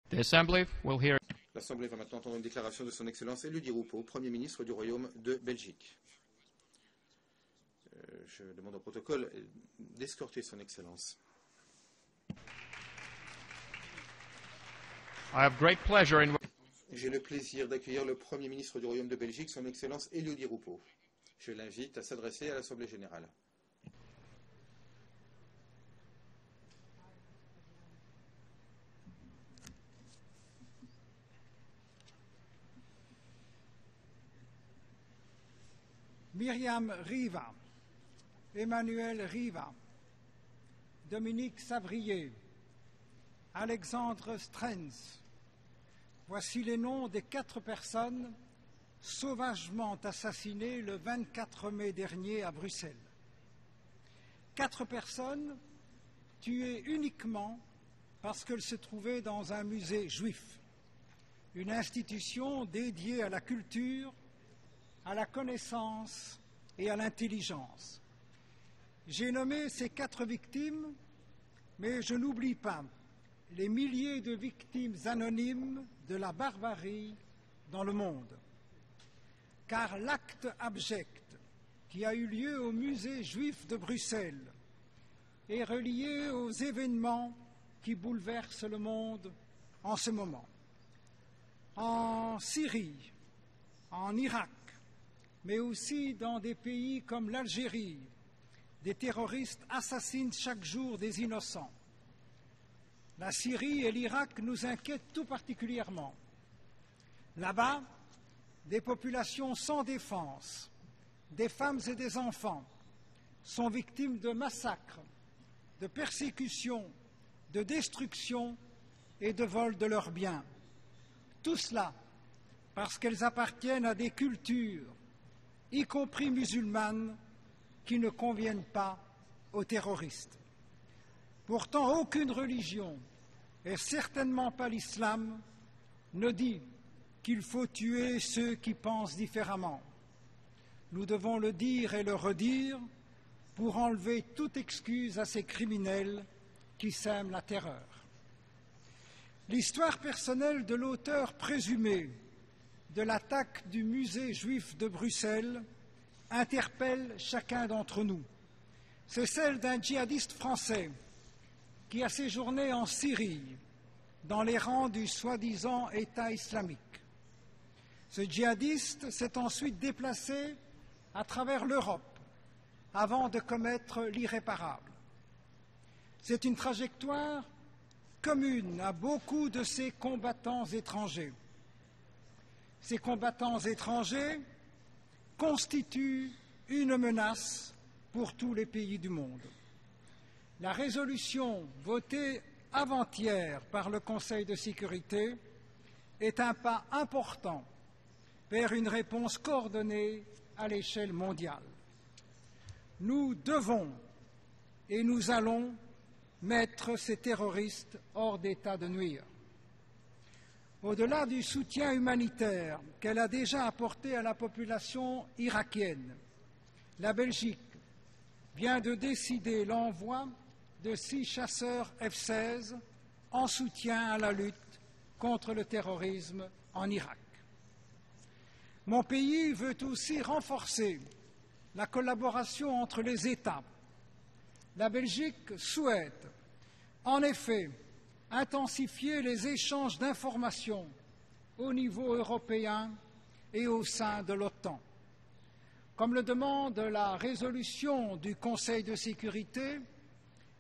The Assembly will hear. L'Assemblée va maintenant entendre une déclaration de son Excellence Elio Di Rupo, Premier ministre du Royaume de Belgique. Je demande au protocole d'escorter son Excellence. I have great pleasure in. J'ai le plaisir d'accueillir le Premier ministre du Royaume de Belgique, son Excellence Elio Di Rupo. Je l'invite à s'adresser à l'Assemblée générale. Myriam Riva, Emmanuel Riva, Dominique Savrier, Alexandre Strenz. Voici les noms des 4 personnes sauvagement assassinées le 24 mai dernier à Bruxelles. 4 personnes tuées uniquement parce qu'elles se trouvaient dans un musée juif, une institution dédiée à la culture, à la connaissance et à l'intelligence. J'ai nommé ces 4 victimes, mais je n'oublie pas les milliers de victimes anonymes de la barbarie dans le monde. Car l'acte abject qui a eu lieu au musée juif de Bruxelles est relié aux événements qui bouleversent le monde en ce moment. En Syrie, en Irak, mais aussi dans des pays comme l'Algérie, des terroristes assassinent chaque jour des innocents. La Syrie et l'Irak nous inquiètent tout particulièrement. Là-bas, des populations sans défense, des femmes et des enfants, sont victimes de massacres, de persécutions, de destructions et de vols de leurs biens. Tout cela parce qu'elles appartiennent à des cultures, y compris musulmanes, qui ne conviennent pas aux terroristes. Pourtant, aucune religion, et certainement pas l'islam, ne dit qu'il faut tuer ceux qui pensent différemment. Nous devons le dire et le redire pour enlever toute excuse à ces criminels qui sèment la terreur. L'histoire personnelle de l'auteur présumé de l'attaque du musée juif de Bruxelles interpelle chacun d'entre nous. C'est celle d'un djihadiste français qui a séjourné en Syrie, dans les rangs du soi-disant État islamique. Ce djihadiste s'est ensuite déplacé à travers l'Europe avant de commettre l'irréparable. C'est une trajectoire commune à beaucoup de ces combattants étrangers. Ces combattants étrangers constituent une menace pour tous les pays du monde. La résolution votée avant-hier par le Conseil de sécurité est un pas important vers une réponse coordonnée à l'échelle mondiale. Nous devons et nous allons mettre ces terroristes hors d'état de nuire. Au-delà du soutien humanitaire qu'elle a déjà apporté à la population irakienne, la Belgique vient de décider l'envoi de 6 chasseurs F-16 en soutien à la lutte contre le terrorisme en Irak. Mon pays veut aussi renforcer la collaboration entre les États. La Belgique souhaite, en effet, intensifier les échanges d'informations au niveau européen et au sein de l'OTAN. Comme le demande la résolution du Conseil de sécurité,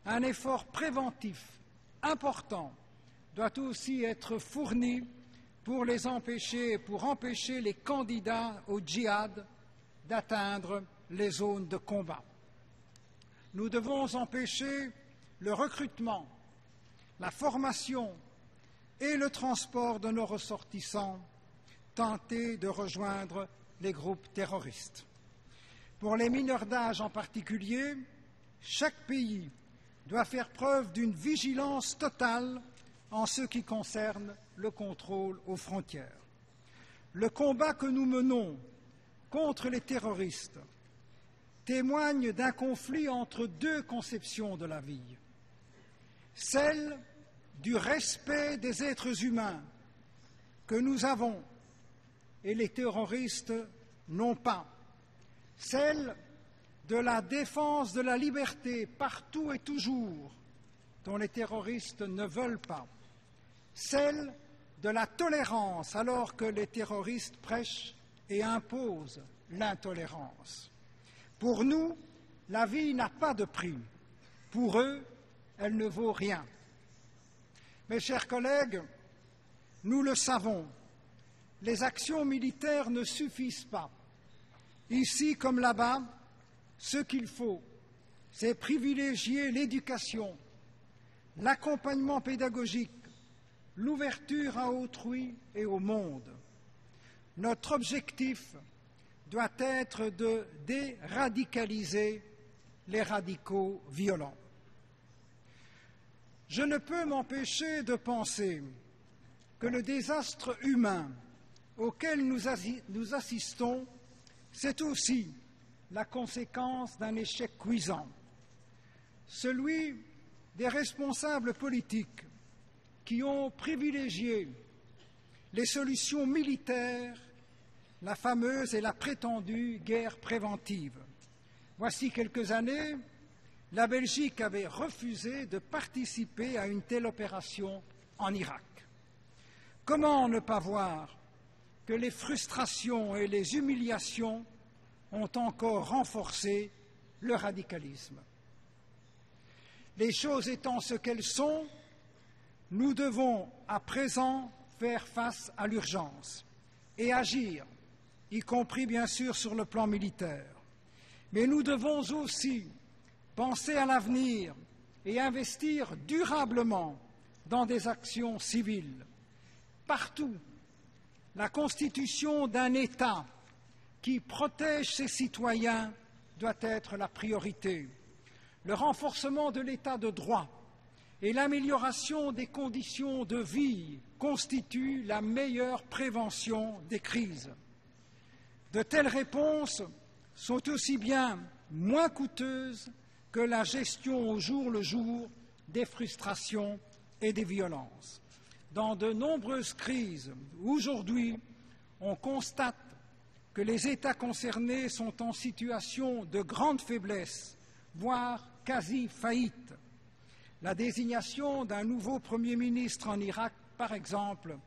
un effort préventif important doit aussi être fourni pour empêcher les candidats au djihad d'atteindre les zones de combat. Nous devons empêcher le recrutement, la formation et le transport de nos ressortissants tentés de rejoindre les groupes terroristes. Pour les mineurs d'âge en particulier, chaque pays doit faire preuve d'une vigilance totale en ce qui concerne le contrôle aux frontières. Le combat que nous menons contre les terroristes témoigne d'un conflit entre 2 conceptions de la vie. Celle du respect des êtres humains que nous avons et les terroristes n'ont pas, celle de la défense de la liberté partout et toujours dont les terroristes ne veulent pas, celle de la tolérance alors que les terroristes prêchent et imposent l'intolérance. Pour nous, la vie n'a pas de prix. Pour eux, elle ne vaut rien. Mes chers collègues, nous le savons, les actions militaires ne suffisent pas. Ici comme là-bas, ce qu'il faut, c'est privilégier l'éducation, l'accompagnement pédagogique, l'ouverture à autrui et au monde. Notre objectif doit être de déradicaliser les radicaux violents. Je ne peux m'empêcher de penser que le désastre humain auquel nous assistons, c'est aussi la conséquence d'un échec cuisant, celui des responsables politiques qui ont privilégié les solutions militaires, la fameuse et la prétendue guerre préventive. Voici quelques années, la Belgique avait refusé de participer à une telle opération en Irak. Comment ne pas voir que les frustrations et les humiliations ont encore renforcé le radicalisme? Les choses étant ce qu'elles sont, nous devons à présent faire face à l'urgence et agir, y compris bien sûr sur le plan militaire. Mais nous devons aussi penser à l'avenir et investir durablement dans des actions civiles. Partout, la constitution d'un État qui protège ses citoyens doit être la priorité. Le renforcement de l'État de droit et l'amélioration des conditions de vie constituent la meilleure prévention des crises. De telles réponses sont aussi bien moins coûteuses que la gestion au jour le jour des frustrations et des violences. Dans de nombreuses crises, aujourd'hui, on constate que les États concernés sont en situation de grande faiblesse, voire quasi-faillite. La désignation d'un nouveau Premier ministre en Irak, par exemple,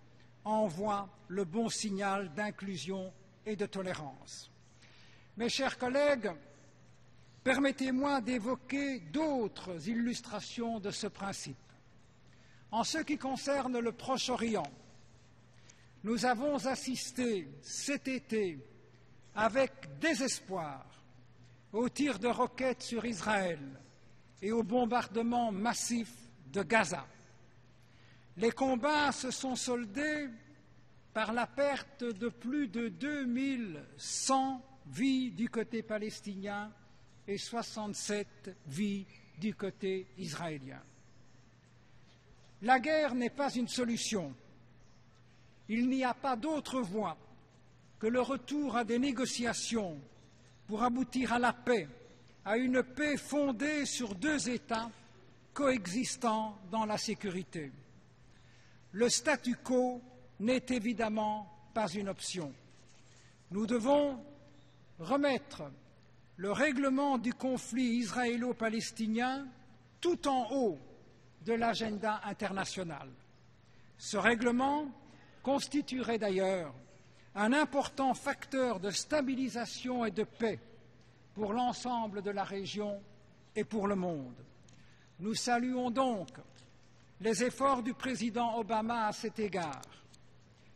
envoie le bon signal d'inclusion et de tolérance. Mes chers collègues, permettez-moi d'évoquer d'autres illustrations de ce principe. En ce qui concerne le Proche-Orient, nous avons assisté cet été avec désespoir aux tirs de roquettes sur Israël et au bombardement massif de Gaza. Les combats se sont soldés par la perte de plus de 2100 vies du côté palestinien et 67 vies du côté israélien. La guerre n'est pas une solution. Il n'y a pas d'autre voie que le retour à des négociations pour aboutir à la paix, à une paix fondée sur deux États coexistant dans la sécurité. Le statu quo n'est évidemment pas une option. Nous devons remettre le règlement du conflit israélo-palestinien tout en haut de l'agenda international. Ce règlement constituerait d'ailleurs un important facteur de stabilisation et de paix pour l'ensemble de la région et pour le monde. Nous saluons donc les efforts du président Obama à cet égard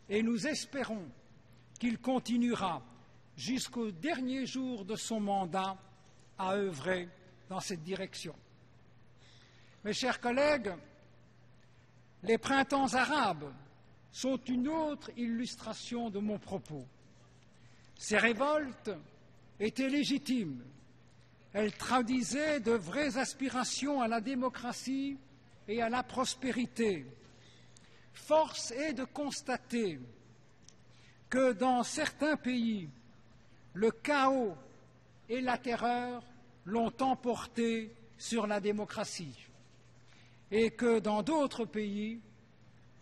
et nous espérons qu'il continuera jusqu'au dernier jour de son mandat à œuvrer dans cette direction. Mes chers collègues, les printemps arabes sont une autre illustration de mon propos. Ces révoltes étaient légitimes. Elles traduisaient de vraies aspirations à la démocratie et à la prospérité. Force est de constater que dans certains pays, le chaos et la terreur l'ont emporté sur la démocratie. et que dans d'autres pays,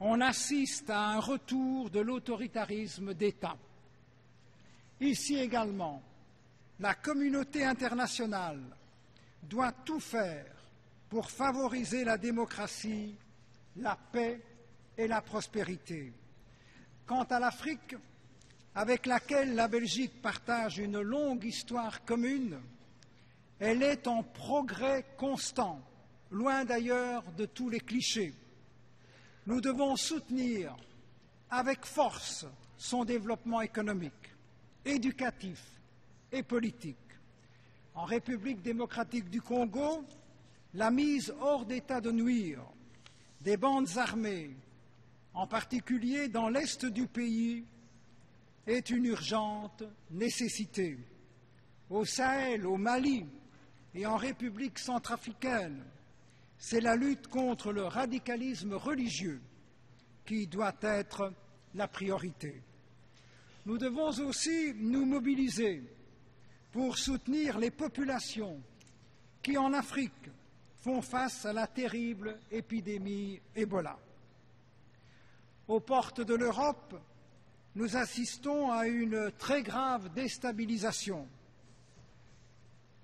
on assiste à un retour de l'autoritarisme d'État. Ici également, la communauté internationale doit tout faire pour favoriser la démocratie, la paix et la prospérité. Quant à l'Afrique, avec laquelle la Belgique partage une longue histoire commune, elle est en progrès constant, loin d'ailleurs de tous les clichés. Nous devons soutenir avec force son développement économique, éducatif et politique. En République démocratique du Congo, la mise hors d'état de nuire des bandes armées, en particulier dans l'est du pays, est une urgente nécessité. Au Sahel, au Mali et en République centrafricaine, c'est la lutte contre le radicalisme religieux qui doit être la priorité. Nous devons aussi nous mobiliser pour soutenir les populations qui, en Afrique, font face à la terrible épidémie Ebola. Aux portes de l'Europe, nous assistons à une très grave déstabilisation.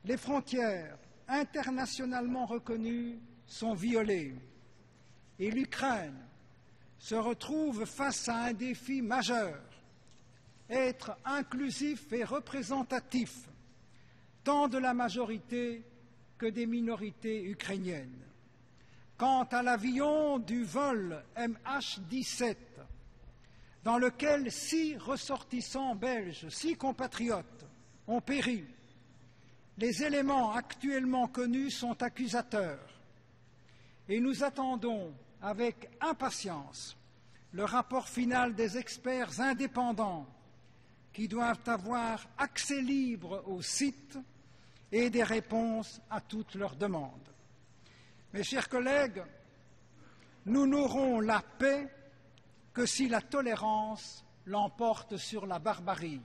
Les frontières internationalement reconnues sont violées et l'Ukraine se retrouve face à un défi majeur, être inclusif et représentatif tant de la majorité que des minorités ukrainiennes. Quant à l'avion du vol MH17, dans lequel 6 ressortissants belges, 6 compatriotes, ont péri, les éléments actuellement connus sont accusateurs et nous attendons avec impatience le rapport final des experts indépendants qui doivent avoir accès libre au site et des réponses à toutes leurs demandes. Mes chers collègues, nous n'aurons la paix que si la tolérance l'emporte sur la barbarie.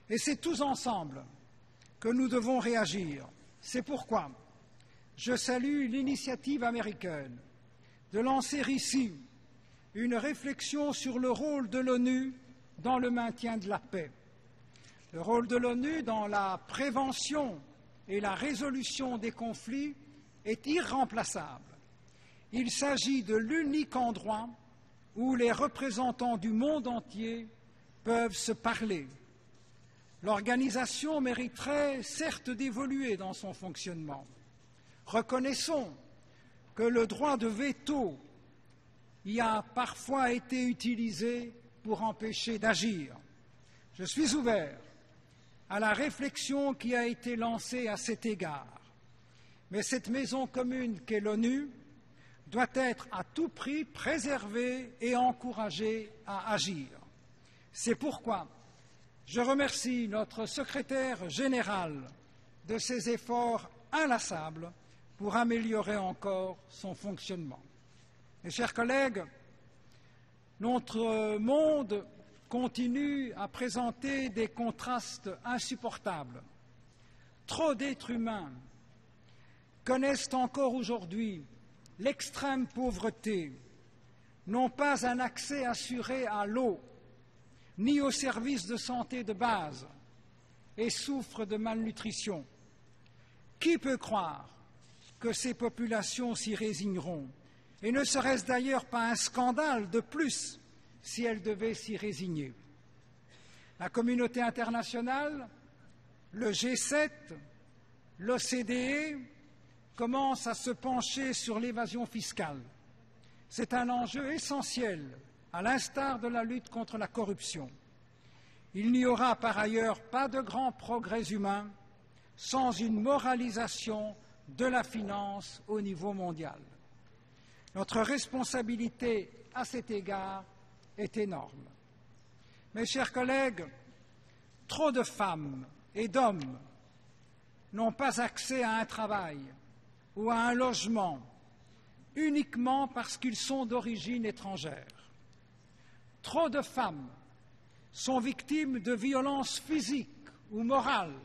Et c'est tous ensemble que nous devons réagir. C'est pourquoi je salue l'initiative américaine de lancer ici une réflexion sur le rôle de l'ONU dans le maintien de la paix. Le rôle de l'ONU dans la prévention et la résolution des conflits est irremplaçable. Il s'agit de l'unique endroit où les représentants du monde entier peuvent se parler. L'organisation mériterait certes d'évoluer dans son fonctionnement. Reconnaissons que le droit de veto y a parfois été utilisé pour empêcher d'agir. Je suis ouvert à la réflexion qui a été lancée à cet égard. Mais cette maison commune qu'est l'ONU doit être à tout prix préservée et encouragée à agir. C'est pourquoi je remercie notre secrétaire général de ses efforts inlassables pour améliorer encore son fonctionnement. Mes chers collègues, notre monde continue à présenter des contrastes insupportables. Trop d'êtres humains connaissent encore aujourd'hui l'extrême pauvreté, n'ont pas un accès assuré à l'eau, ni aux services de santé de base, et souffrent de malnutrition. Qui peut croire que ces populations s'y résigneront? Et ne serait-ce d'ailleurs pas un scandale de plus si elles devaient s'y résigner? La communauté internationale, le G7, l'OCDE commencent à se pencher sur l'évasion fiscale. C'est un enjeu essentiel, à l'instar de la lutte contre la corruption. Il n'y aura par ailleurs pas de grands progrès humains sans une moralisation de la finance au niveau mondial. Notre responsabilité à cet égard est énorme. Mes chers collègues, trop de femmes et d'hommes n'ont pas accès à un travail ou à un logement uniquement parce qu'ils sont d'origine étrangère. Trop de femmes sont victimes de violences physiques ou morales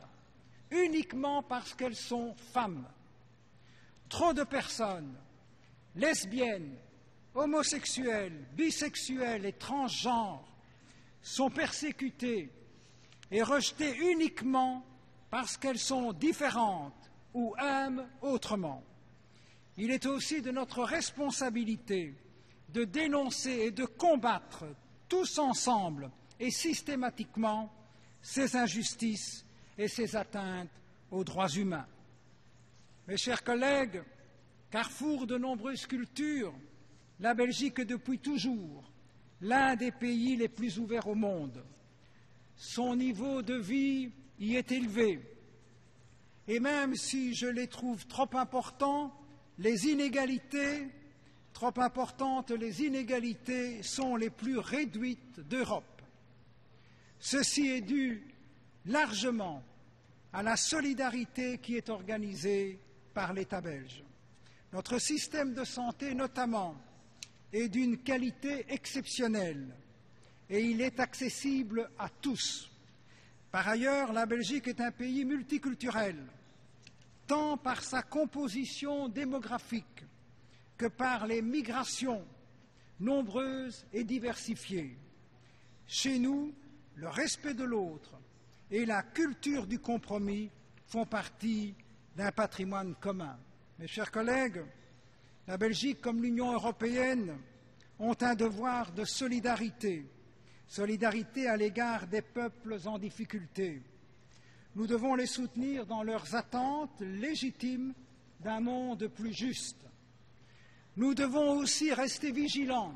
uniquement parce qu'elles sont femmes. Trop de personnes lesbiennes, homosexuels, bisexuels et transgenres sont persécutées et rejetées uniquement parce qu'elles sont différentes ou aiment autrement. Il est aussi de notre responsabilité de dénoncer et de combattre tous ensemble et systématiquement ces injustices et ces atteintes aux droits humains. Mes chers collègues, carrefour de nombreuses cultures, la Belgique est depuis toujours l'un des pays les plus ouverts au monde. Son niveau de vie y est élevé. Et même si je les trouve trop importantes, les inégalités sont les plus réduites d'Europe. Ceci est dû largement à la solidarité qui est organisée par l'État belge. Notre système de santé, notamment, est d'une qualité exceptionnelle et il est accessible à tous. Par ailleurs, la Belgique est un pays multiculturel, tant par sa composition démographique que par les migrations nombreuses et diversifiées. Chez nous, le respect de l'autre et la culture du compromis font partie d'un patrimoine commun. Mes chers collègues, la Belgique comme l'Union européenne ont un devoir de solidarité, solidarité à l'égard des peuples en difficulté. Nous devons les soutenir dans leurs attentes légitimes d'un monde plus juste. Nous devons aussi rester vigilants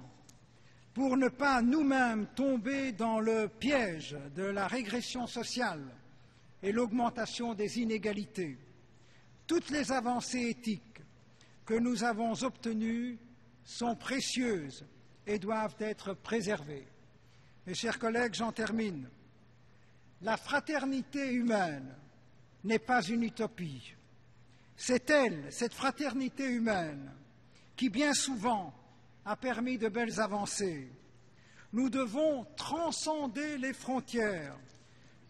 pour ne pas nous-mêmes tomber dans le piège de la régression sociale et l'augmentation des inégalités. Toutes les avancées éthiques que nous avons obtenues sont précieuses et doivent être préservées. Mes chers collègues, j'en termine. La fraternité humaine n'est pas une utopie. C'est elle, cette fraternité humaine, qui bien souvent a permis de belles avancées. Nous devons transcender les frontières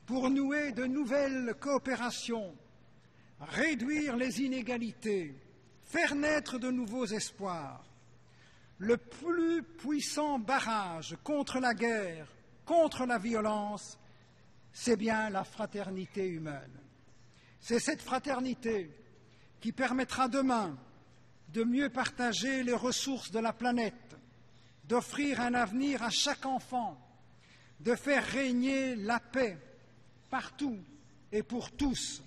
pour nouer de nouvelles coopérations, réduire les inégalités, faire naître de nouveaux espoirs. Le plus puissant barrage contre la guerre, contre la violence, c'est bien la fraternité humaine. C'est cette fraternité qui permettra demain de mieux partager les ressources de la planète, d'offrir un avenir à chaque enfant, de faire régner la paix partout et pour tous.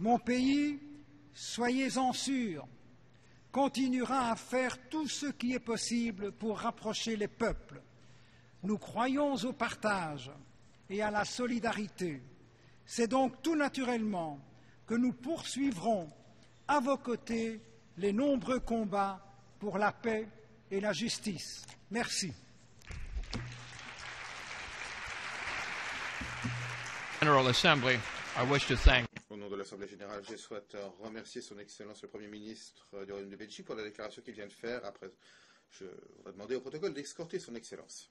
Mon pays, soyez-en sûrs, continuera à faire tout ce qui est possible pour rapprocher les peuples. Nous croyons au partage et à la solidarité. C'est donc tout naturellement que nous poursuivrons à vos côtés les nombreux combats pour la paix et la justice. Merci. General Assembly, I wish to thank. Au nom de l'Assemblée générale, je souhaite remercier Son Excellence le Premier ministre du Royaume de Belgique pour la déclaration qu'il vient de faire. Après, je voudrais demander au protocole d'escorter Son Excellence.